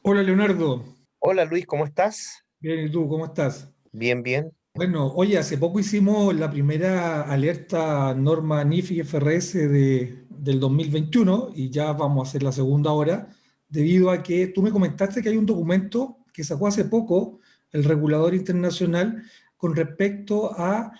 Hola Leonardo, Hola Luis, ¿cómo estás? bien, ¿y tú cómo estás? Bien, bien. Bueno, oye, hace poco hicimos la primera alerta norma NIFI FRS del 2021 y ya vamos a hacer la segunda ahora, debido a que tú me comentaste que hay un documento que sacó hace poco el regulador internacional con respecto a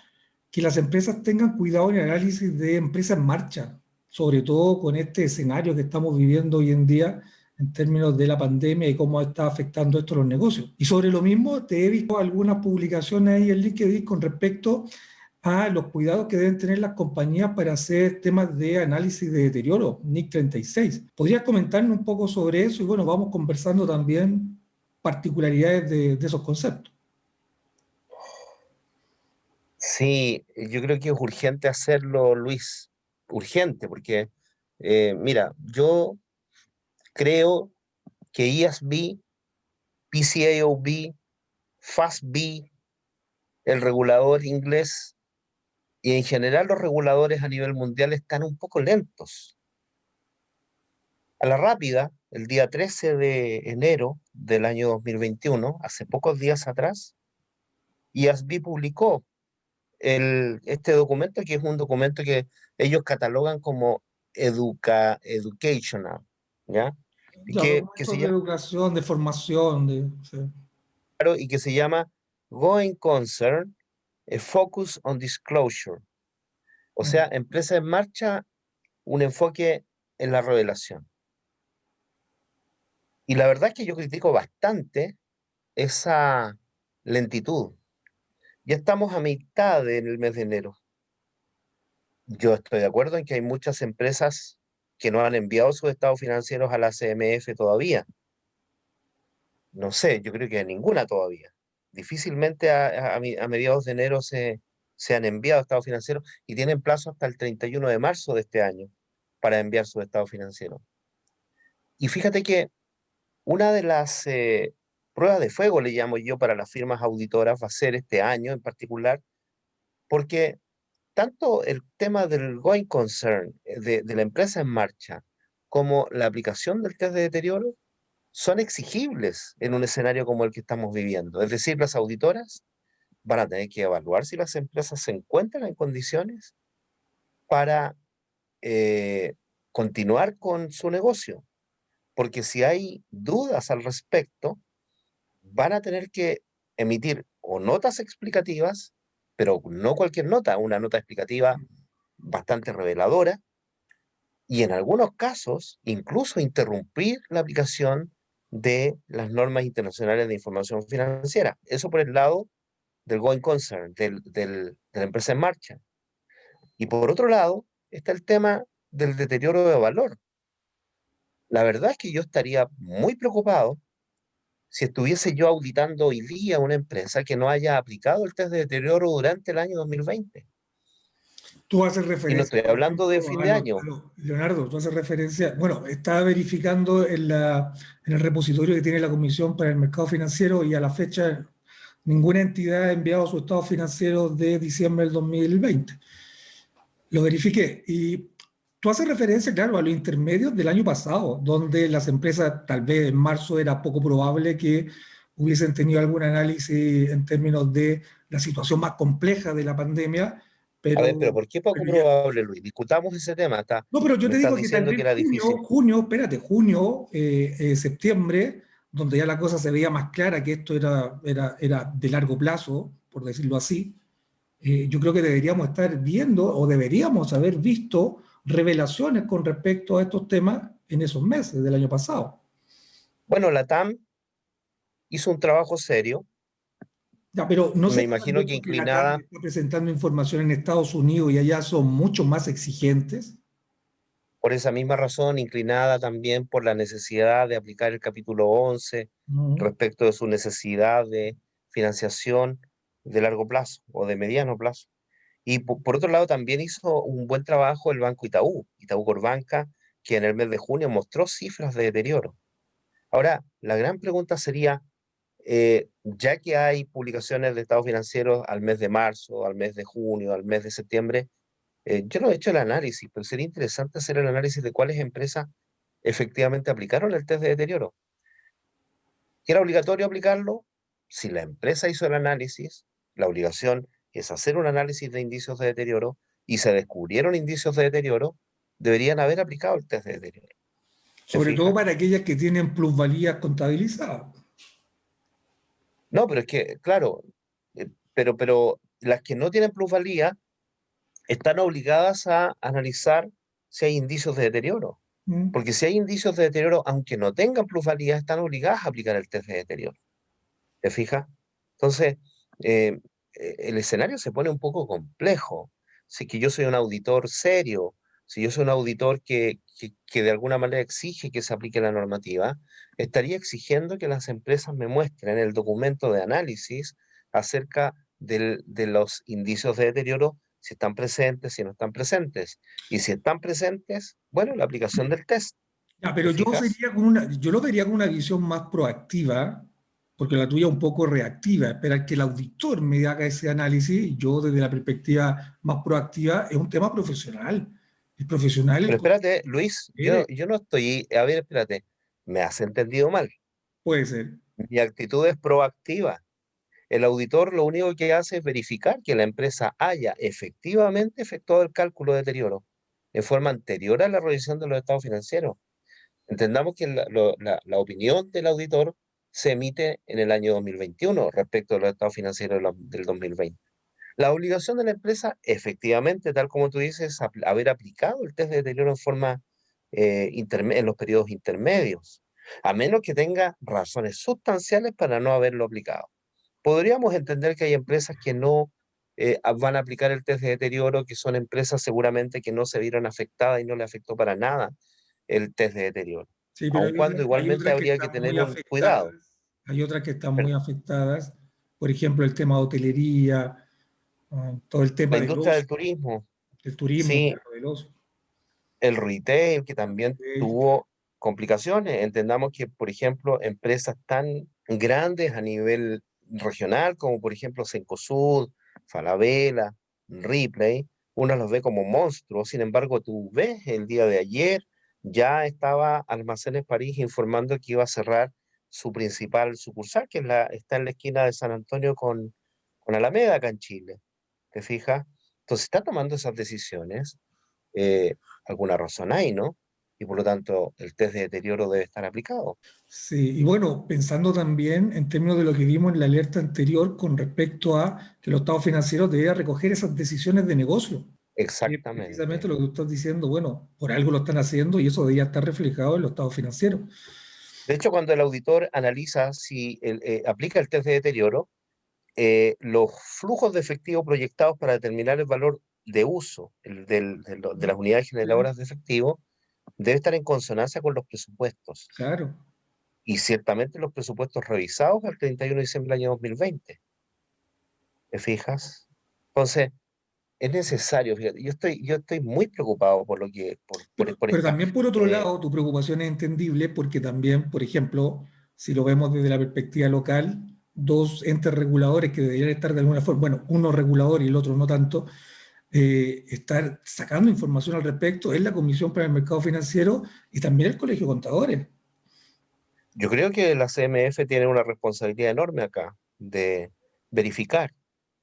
que las empresas tengan cuidado en el análisis de empresas en marcha, sobre todo con este escenario que estamos viviendo hoy en día en términos de la pandemia y cómo está afectando esto a los negocios. Y sobre lo mismo, te he visto algunas publicaciones ahí en LinkedIn con respecto a los cuidados que deben tener las compañías para hacer temas de análisis de deterioro, NIC 36. ¿Podrías comentarme un poco sobre eso? Y bueno, vamos conversando también particularidades de esos conceptos. Sí, yo creo que es urgente hacerlo, Luis. Urgente, porque, mira, yo creo que IASB, PCAOB, FASB, el regulador inglés y en general los reguladores a nivel mundial están un poco lentos. A la rápida, el día 13 de enero del año 2021, hace pocos días atrás, IASB publicó este documento, que es un documento que ellos catalogan como educational, ¿ya? Y Ya, que documentos se de llama, educación, de formación, sí. claro, y que se llama Going Concern, a Focus on Disclosure. O sea, Mm. empresa en marcha, un enfoque en la revelación. Y la verdad es que yo critico bastante esa lentitud. Ya estamos a mitad en el mes de enero. Yo estoy de acuerdo en que hay muchas empresas que no han enviado sus estados financieros a la CMF todavía. No sé, yo creo que ninguna todavía. Difícilmente a mediados de enero se han enviado estados financieros y tienen plazo hasta el 31 de marzo de este año para enviar sus estados financieros. Y fíjate que una de las pruebas de fuego, le llamo yo, para las firmas auditoras va a ser este año en particular, porque tanto el tema del going concern, de la empresa en marcha, como la aplicación del test de deterioro, son exigibles en un escenario como el que estamos viviendo. Es decir, las auditoras van a tener que evaluar si las empresas se encuentran en condiciones para eh, continuar con su negocio. Porque si hay dudas al respecto, van a tener que emitir o notas explicativas, pero no cualquier nota, una nota explicativa bastante reveladora y en algunos casos incluso interrumpir la aplicación de las normas internacionales de información financiera. Eso por el lado del going concern, de la empresa en marcha. Y por otro lado está el tema del deterioro de valor. La verdad es que yo estaría muy preocupado si estuviese yo auditando hoy día una empresa que no haya aplicado el test de deterioro durante el año 2020. Tú haces Y no referencia, estoy por hablando de ejemplo, fin de año. Leonardo, tú haces referencia, bueno, estaba verificando en el repositorio que tiene la Comisión para el Mercado Financiero y a la fecha ninguna entidad ha enviado su estado financiero de diciembre del 2020. Lo verifiqué y tú haces referencia, claro, a los intermedios del año pasado, donde las empresas, tal vez en marzo era poco probable que hubiesen tenido algún análisis en términos de la situación más compleja de la pandemia, A ver, pero pero, ¿por qué poco pero ya. probable, Luis? Discutamos ese tema. No, pero yo Me te estás digo que tal diciendo que vez era difícil. espérate, junio, septiembre, donde ya la cosa se veía más clara que esto era de largo plazo, por decirlo así. Yo creo que deberíamos estar viendo o deberíamos haber visto revelaciones con respecto a estos temas en esos meses del año pasado. Bueno, la TAM hizo un trabajo serio, Ya, pero ¿no me sería imagino también que porque la TAM inclinada, está presentando información en Estados Unidos y allá son mucho más exigentes? por esa misma razón, inclinada también por la necesidad de aplicar el capítulo 11 Ujú. respecto de su necesidad de financiación de largo plazo o de mediano plazo? Y por otro lado, también hizo un buen trabajo el Banco Itaú, Itaú Corbanca, que en el mes de junio mostró cifras de deterioro. Ahora, la gran pregunta sería, ya que hay publicaciones de estados financieros al mes de marzo, al mes de junio, al mes de septiembre, yo no he hecho el análisis, pero sería interesante hacer el análisis de cuáles empresas efectivamente aplicaron el test de deterioro. ¿Que era obligatorio aplicarlo? Si la empresa hizo el análisis, la obligación es hacer un análisis de indicios de deterioro y se descubrieron indicios de deterioro, deberían haber aplicado el test de deterioro. ¿Te Sobre todo fijas? para aquellas que tienen plusvalías contabilizadas. No, pero es que, claro, pero las que no tienen plusvalía están obligadas a analizar si hay indicios de deterioro. ¿Mm? Porque si hay indicios de deterioro, aunque no tengan plusvalía, están obligadas a aplicar el test de deterioro. ¿Te fijas? Entonces, eh, el escenario se pone un poco complejo. Si que yo soy un auditor serio, si yo soy un auditor que de alguna manera exige que se aplique la normativa, estaría exigiendo que las empresas me muestren el documento de análisis acerca de los indicios de deterioro, si están presentes, si no están presentes. Y si están presentes, bueno, la aplicación del test. Ya, ¿Te pero fijas? yo lo vería con una visión más proactiva, porque la tuya es un poco reactiva, esperar que el auditor me haga ese análisis, y yo desde la perspectiva más proactiva, es un tema profesional. El profesional, Pero el espérate, Luis, considere, yo no estoy, a ver, espérate, me has entendido mal. puede ser. Mi actitud es proactiva. El auditor lo único que hace es verificar que la empresa haya efectivamente efectuado el cálculo de deterioro en forma anterior a la revisión de los estados financieros. Entendamos que la opinión del auditor se emite en el año 2021 respecto a los estados financieros del 2020. La obligación de la empresa, efectivamente, tal como tú dices, haber aplicado el test de deterioro en forma en los periodos intermedios, a menos que tenga razones sustanciales para no haberlo aplicado. Podríamos entender que hay empresas que no van a aplicar el test de deterioro, que son empresas seguramente que no se vieron afectadas y no le afectó para nada el test de deterioro, Sí, pero aun cuando hay igualmente otras que habría que están muy tener un cuidado. afectadas, hay otras que están muy Pero afectadas, por ejemplo, el tema de hotelería, todo el la tema del industria del ocio, turismo, el turismo, sí, claro, del ocio. el retail, que también Sí, tuvo complicaciones. Entendamos que, por ejemplo, empresas tan grandes a nivel regional, como por ejemplo Cencosud, Falabella, Ripley, uno los ve como monstruos. Sin embargo, tú ves el día de ayer, ya estaba Almacenes París informando que iba a cerrar su principal sucursal, que está en la esquina de San Antonio con Alameda, acá en Chile. ¿Te fijas? Entonces está tomando esas decisiones, eh, alguna razón hay, ¿no? Y por lo tanto, el test de deterioro debe estar aplicado. sí, y bueno, pensando también en términos de lo que vimos en la alerta anterior con respecto a que los estados financieros deberían recoger esas decisiones de negocio. Y es precisamente Exactamente. lo que tú estás diciendo, bueno, por algo lo están haciendo y eso debería estar reflejado en los estados financieros. De hecho, cuando el auditor analiza si aplica el test de deterioro, los flujos de efectivo proyectados para determinar el valor de uso de las unidades Sí, generadoras de efectivo debe estar en consonancia con los presupuestos. claro. Y ciertamente los presupuestos revisados al 31 de diciembre del año 2020. ¿Te fijas? Entonces, es necesario, fíjate, yo estoy muy preocupado por lo que, por Pero esta, también por otro eh, lado, tu preocupación es entendible porque también, por ejemplo, si lo vemos desde la perspectiva local, dos entes reguladores que deberían estar de alguna forma, bueno, uno regulador y el otro no tanto, estar sacando información al respecto es la Comisión para el Mercado Financiero y también el Colegio de Contadores. yo creo que la CMF tiene una responsabilidad enorme acá de verificar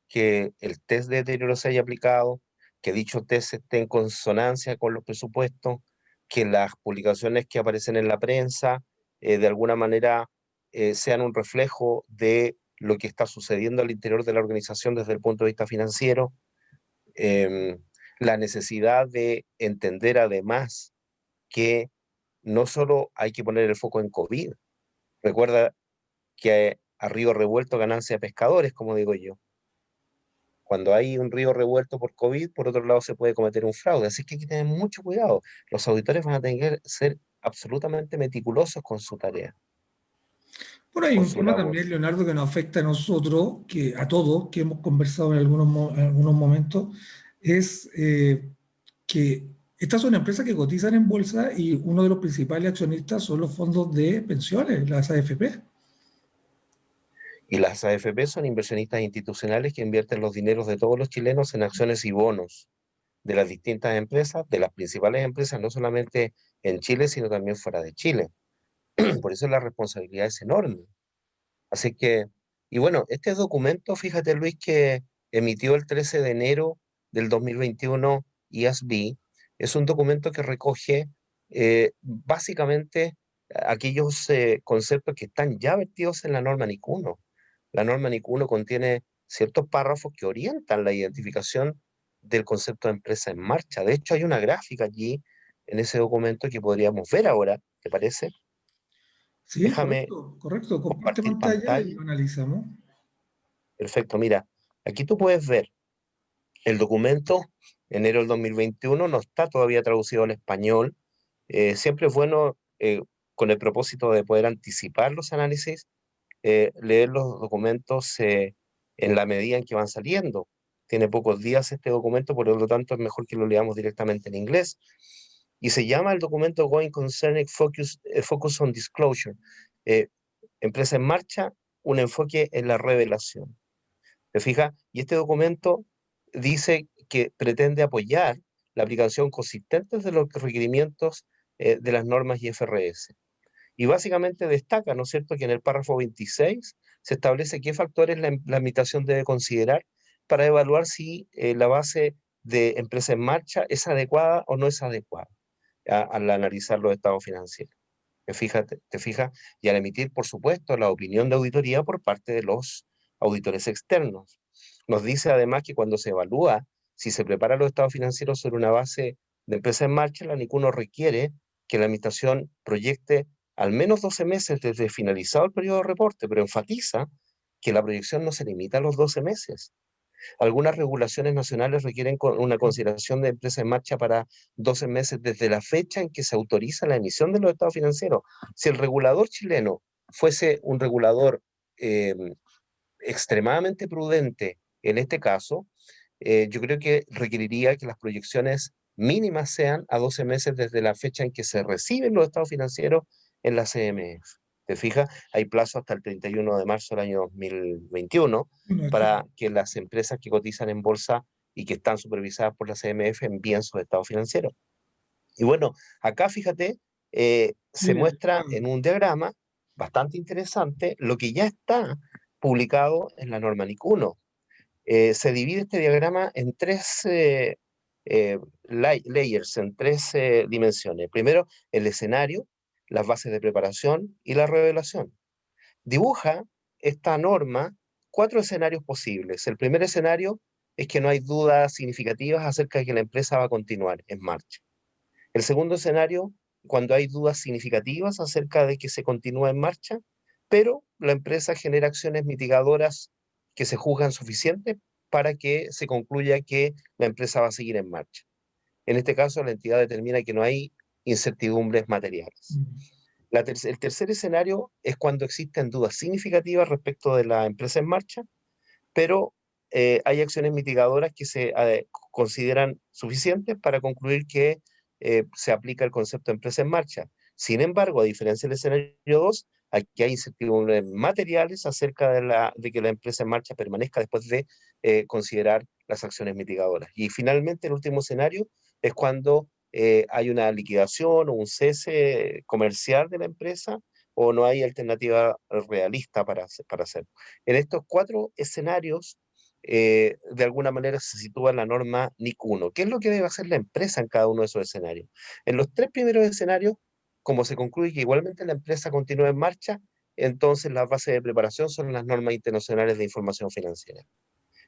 que el test de deterioro se haya aplicado, que dicho test esté en consonancia con los presupuestos, que las publicaciones que aparecen en la prensa de alguna manera sean un reflejo de lo que está sucediendo al interior de la organización desde el punto de vista financiero. Em, la necesidad de entender además que no solo hay que poner el foco en COVID. Recuerda que a río revuelto ganancia de pescadores, como digo yo. Cuando hay un río revuelto por COVID, por otro lado se puede cometer un fraude. Así que hay que tener mucho cuidado. Los auditores van a tener que ser absolutamente meticulosos con su tarea, Bueno, hay con un su tema labor. también, Leonardo, que nos afecta a nosotros, que a todos, que hemos conversado en en algunos momentos, es que estas son empresas que cotizan en bolsa y uno de los principales accionistas son los fondos de pensiones, las AFP. Y las AFP son inversionistas institucionales que invierten los dineros de todos los chilenos en acciones y bonos de las distintas empresas, de las principales empresas, no solamente en Chile, sino también fuera de Chile. Por eso la responsabilidad es enorme. Así que, y bueno, este documento, fíjate Luis, que emitió el 13 de enero del 2021 IASB, es un documento que recoge básicamente aquellos conceptos que están ya vertidos en la norma NIC 1. La norma NIC 1 contiene ciertos párrafos que orientan la identificación del concepto de empresa en marcha. De hecho, hay una gráfica allí en ese documento que podríamos ver ahora, ¿te parece? Sí, Déjame correcto, correcto. Comparte compartir pantalla y pantalla. lo analizamos. Perfecto, mira, aquí tú puedes ver el documento, enero del 2021, no está todavía traducido al español. Siempre es bueno, con el propósito de poder anticipar los análisis, leer los documentos en la medida en que van saliendo. Tiene pocos días este documento, por lo tanto es mejor que lo leamos directamente en inglés. Y se llama el documento Going Concern Focus on Disclosure. Eh, Empresa en marcha, un enfoque en la revelación. ¿Te fijas? Y este documento dice que pretende apoyar la aplicación consistente de los requerimientos de las normas IFRS. Y básicamente destaca, ¿no es cierto?, que en el párrafo 26 se establece qué factores la administración debe considerar para evaluar si la base de empresa en marcha es adecuada o no es adecuada al analizar los estados financieros. Te fijas, y al emitir, por supuesto, la opinión de auditoría por parte de los auditores externos. Nos dice además que cuando se evalúa si se preparan los estados financieros sobre una base de empresa en marcha, la NIC 1 requiere que la administración proyecte al menos 12 meses desde finalizado el periodo de reporte, pero enfatiza que la proyección no se limita a los 12 meses. Algunas regulaciones nacionales requieren una consideración de empresa en marcha para 12 meses desde la fecha en que se autoriza la emisión de los estados financieros. Si el regulador chileno fuese un regulador eh, extremadamente prudente en este caso, yo creo que requeriría que las proyecciones mínimas sean a 12 meses desde la fecha en que se reciben los estados financieros en la CMF. ¿Te fijas? Hay plazo hasta el 31 de marzo del año 2021 Bueno, para que las empresas que cotizan en bolsa y que están supervisadas por la CMF envíen sus estados financieros. Y bueno, acá fíjate, se mira, muestra en un diagrama bastante interesante lo que ya está publicado en la norma NIC 1. Se divide este diagrama en tres layers, en tres dimensiones. Primero, el escenario, las bases de preparación y la revelación. Dibuja esta norma cuatro escenarios posibles. El primer escenario es que no hay dudas significativas acerca de que la empresa va a continuar en marcha. El segundo escenario, cuando hay dudas significativas acerca de que se continúa en marcha, pero la empresa genera acciones mitigadoras que se juzgan suficientes para que se concluya que la empresa va a seguir en marcha. En este caso, la entidad determina que no hay incertidumbres materiales. mm, El tercer escenario es cuando existen dudas significativas respecto de la empresa en marcha, pero hay acciones mitigadoras que se consideran suficientes para concluir que se aplica el concepto de empresa en marcha. Sin embargo, a diferencia del escenario 2, aquí hay incertidumbres materiales acerca de que la empresa en marcha permanezca después de considerar las acciones mitigadoras. Y finalmente, el último escenario es cuando hay una liquidación o un cese comercial de la empresa o no hay alternativa realista para hacerlo. En estos cuatro escenarios, de alguna manera se sitúa la norma NIC 1. ¿Qué es lo que debe hacer la empresa en cada uno de esos escenarios? En los tres primeros escenarios, como se concluye que igualmente la empresa continúa en marcha, entonces las bases de preparación son las normas internacionales de información financiera.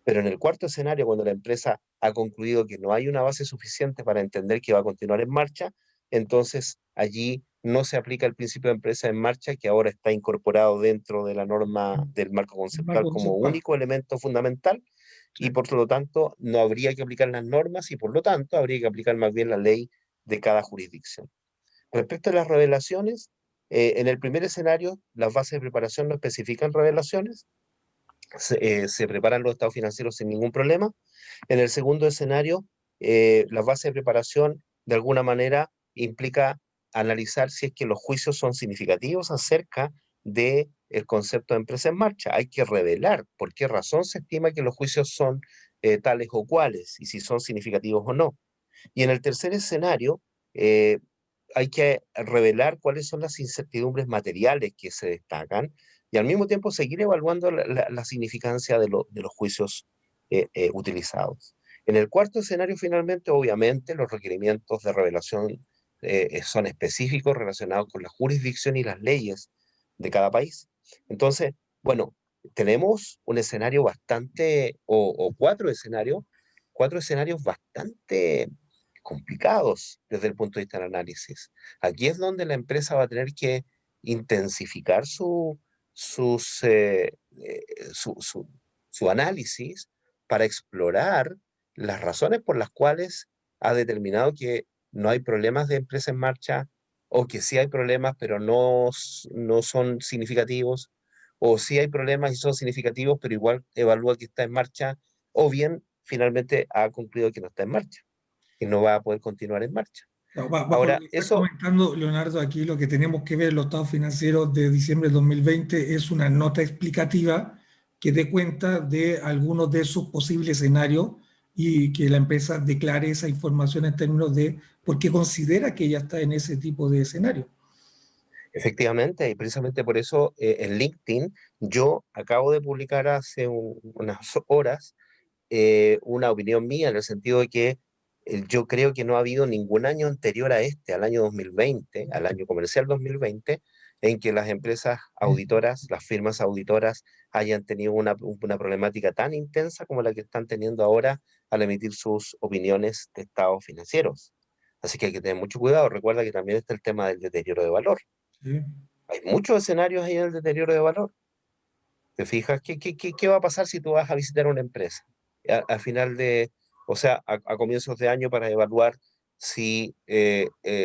Pero en el cuarto escenario, cuando la empresa ha concluido que no hay una base suficiente para entender que va a continuar en marcha, entonces allí no se aplica el principio de empresa en marcha, que ahora está incorporado dentro de la norma del marco el conceptual marco como conceptual. único elemento fundamental, y Sí. por lo tanto no habría que aplicar las normas y por lo tanto habría que aplicar más bien la ley de cada jurisdicción. Respecto a las revelaciones, en el primer escenario, las bases de preparación no especifican revelaciones, se preparan los estados financieros sin ningún problema. En el segundo escenario, la base de preparación de alguna manera implica analizar si es que los juicios son significativos acerca de el concepto de empresa en marcha. Hay que revelar por qué razón se estima que los juicios son tales o cuales y si son significativos o no. Y en el tercer escenario, hay que revelar cuáles son las incertidumbres materiales que se destacan y al mismo tiempo seguir evaluando la significancia de los juicios utilizados. En el cuarto escenario, finalmente, obviamente, los requerimientos de revelación son específicos relacionados con la jurisdicción y las leyes de cada país. Entonces, bueno, tenemos un escenario bastante, o cuatro escenarios bastante complicados desde el punto de vista del análisis. Aquí es donde la empresa va a tener que intensificar sus, su, su, su análisis para explorar las razones por las cuales ha determinado que no hay problemas de empresa en marcha, o que sí hay problemas, pero no son significativos, o sí hay problemas y son significativos, pero igual evalúa que está en marcha, o bien finalmente ha concluido que no está en marcha y no va a poder continuar en marcha. No, bajo lo Ahora, que está eso comentando Leonardo, aquí lo que tenemos que ver en los estados financieros de diciembre del 2020 es una nota explicativa que dé cuenta de algunos de esos posibles escenarios y que la empresa declare esa información en términos de por qué considera que ella está en ese tipo de escenario. efectivamente, y precisamente por eso en LinkedIn yo acabo de publicar hace unas horas una opinión mía en el sentido de que yo creo que no ha habido ningún año anterior a este, al año 2020, al año comercial 2020, en que las empresas auditoras, las firmas auditoras, hayan tenido una problemática tan intensa como la que están teniendo ahora al emitir sus opiniones de estados financieros. Así que hay que tener mucho cuidado. Recuerda que también está el tema del deterioro de valor. ¿Sí? Hay muchos escenarios ahí del deterioro de valor. ¿Te fijas? ¿Qué va a pasar si tú vas a visitar una empresa a final de, o sea, a comienzos de año para evaluar si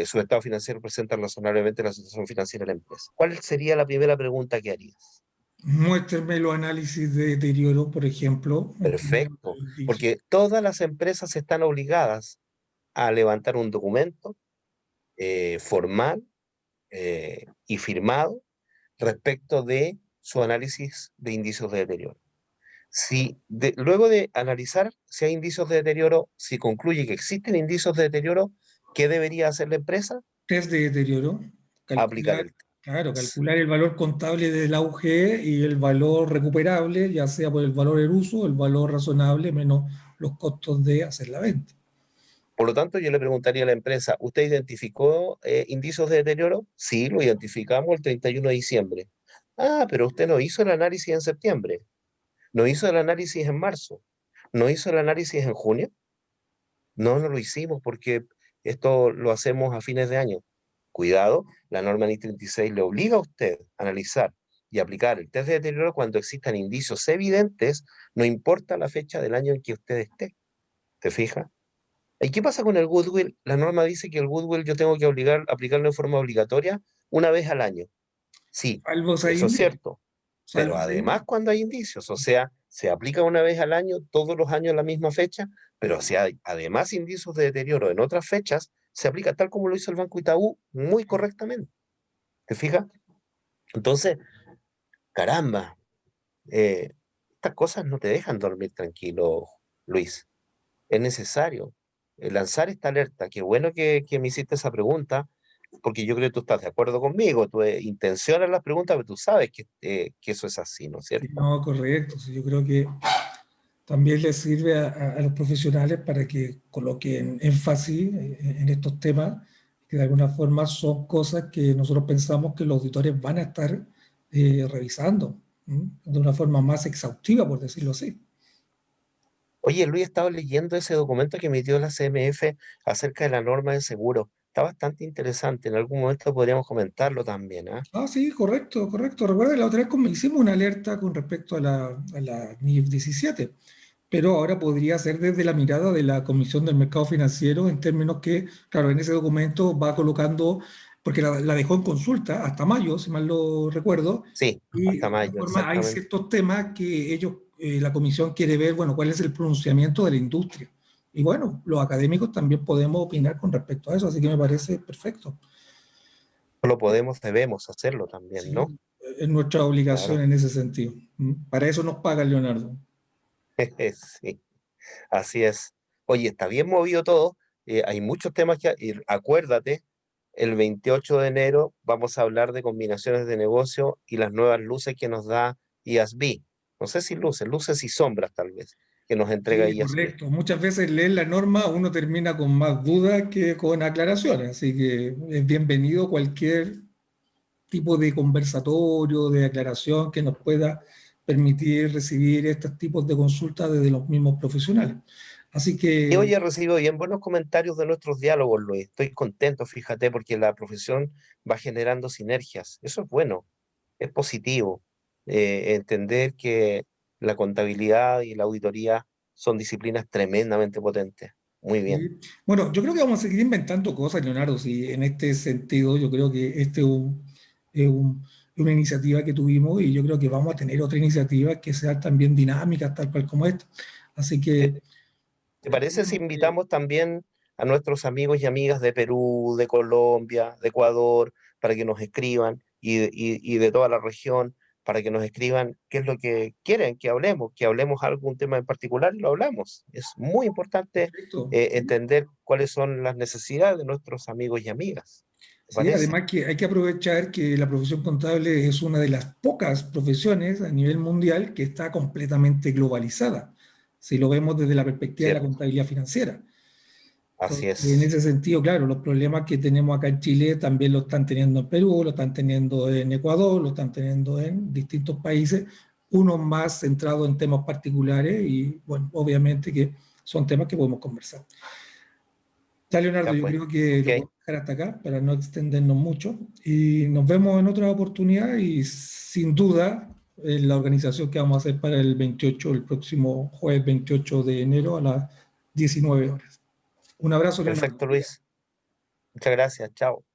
su estado financiero presenta razonablemente la situación financiera de la empresa? ¿Cuál sería la primera pregunta que harías? Muéstrenme los análisis de deterioro, por ejemplo, en términos de Perfecto, indicio. porque todas las empresas están obligadas a levantar un documento formal y firmado respecto de su análisis de indicios de deterioro. Luego de analizar si hay indicios de deterioro, si concluye que existen indicios de deterioro, ¿qué debería hacer la empresa? Test de deterioro, Aplicar calcular, el claro, test. calcular el valor contable del AUG y el valor recuperable, ya sea por el valor en uso, el valor razonable, menos los costos de hacer la venta. Por lo tanto, yo le preguntaría a la empresa, ¿usted identificó indicios de deterioro? Sí, lo identificamos el 31 de diciembre. Ah, pero usted no hizo el análisis en septiembre, no hizo el análisis en marzo, no hizo el análisis en junio. No, no lo hicimos porque esto lo hacemos a fines de año. Cuidado, la norma NIS 36 le obliga a usted a analizar y aplicar el test de deterioro cuando existan indicios evidentes, no importa la fecha del año en que usted esté. ¿Te fijas? ¿Y qué pasa con el goodwill? La norma dice que el goodwill yo tengo que aplicarlo en forma obligatoria una vez al año. Sí, Salvo si hay eso es indicios, cierto. Pero salvo si hay además indicios. cuando hay indicios, o sea, se aplica una vez al año, todos los años la misma fecha, pero si hay además indicios de deterioro en otras fechas, se aplica tal como lo hizo el Banco Itaú muy correctamente. ¿Te fijas? Entonces, caramba, eh, estas cosas no te dejan dormir tranquilo, Luis. Es necesario lanzar esta alerta. Qué bueno que me hiciste esa pregunta, porque yo creo que tú estás de acuerdo conmigo. Tú intencionas las preguntas, pero tú sabes que eso es así, ¿no es Sí, cierto? no, correcto. Sí, yo creo que también les sirve a los profesionales para que coloquen énfasis en estos temas, que de alguna forma son cosas que nosotros pensamos que los auditores van a estar revisando, ¿m? De una forma más exhaustiva, por decirlo así. Oye, Luis, estaba leyendo ese documento que emitió la CMF acerca de la norma de seguro. Está bastante interesante. En algún momento podríamos comentarlo también, ¿ah? Ah, sí, correcto, correcto. Recuerda, la otra vez hicimos una alerta con respecto a la NIF 17, pero ahora podría ser desde la mirada de la Comisión del Mercado Financiero en términos que, claro, en ese documento va colocando, porque la dejó en consulta hasta mayo, si mal lo recuerdo, Sí, y hasta de alguna mayo, forma hay exactamente. ciertos temas que ellos, la Comisión quiere ver, bueno, cuál es el pronunciamiento de la industria. Y bueno, los académicos también podemos opinar con respecto a eso, así que me parece perfecto. No lo podemos, debemos hacerlo también, ¿no? Sí, es nuestra obligación Claro. en ese sentido. ¿Mm? Para eso nos paga Leonardo. Sí, así es. Oye, está bien movido todo. Hay muchos temas que... y acuérdate, el 28 de enero vamos a hablar de combinaciones de negocio y las nuevas luces que nos da IASB. No sé si luces y sombras tal vez, que nos entrega Sí, IASB. correcto. Muchas veces leer la norma uno termina con más dudas que con aclaraciones, así que es bienvenido cualquier tipo de conversatorio, de aclaración que nos pueda permitir recibir estos tipos de consultas desde los mismos profesionales. Así Y hoy que, he recibido bien buenos comentarios de nuestros diálogos, Luis. Estoy contento, fíjate, porque la profesión va generando sinergias. Eso es bueno, es positivo. Entender que la contabilidad y la auditoría son disciplinas tremendamente potentes. Muy bien, sí. Bueno, yo creo que vamos a seguir inventando cosas, Leonardo, sí, en este sentido yo creo que este es una iniciativa que tuvimos y yo creo que vamos a tener otra iniciativa que sean también dinámicas, tal cual como esta. Así ¿Te, que te parece si invitamos también a nuestros amigos y amigas de Perú, de Colombia, de Ecuador, para que nos escriban y de toda la región, para que nos escriban qué es lo que quieren que hablemos algún tema en particular y lo hablamos? Es muy importante perfecto. Sí. entender cuáles son las necesidades de nuestros amigos y amigas. ¿Te Sí, parece? además que hay que aprovechar que la profesión contable es una de las pocas profesiones a nivel mundial que está completamente globalizada, si lo vemos desde la perspectiva de la Cierto, contabilidad financiera. así Entonces, en es, ese sentido, claro, los problemas que tenemos acá en Chile también lo están teniendo en Perú, lo están teniendo en Ecuador, lo están teniendo en distintos países, unos más centrados en temas particulares y, bueno, obviamente que son temas que podemos conversar. Ya, Leonardo, ya yo pues, creo que ok, lo podemos dejar hasta acá para no extendernos mucho y nos vemos en otra oportunidad y sin duda en la organización que vamos a hacer para el 28, el próximo jueves 28 de enero a las 19 horas. Un abrazo, Leonardo. perfecto, Luis, muchas gracias, chao.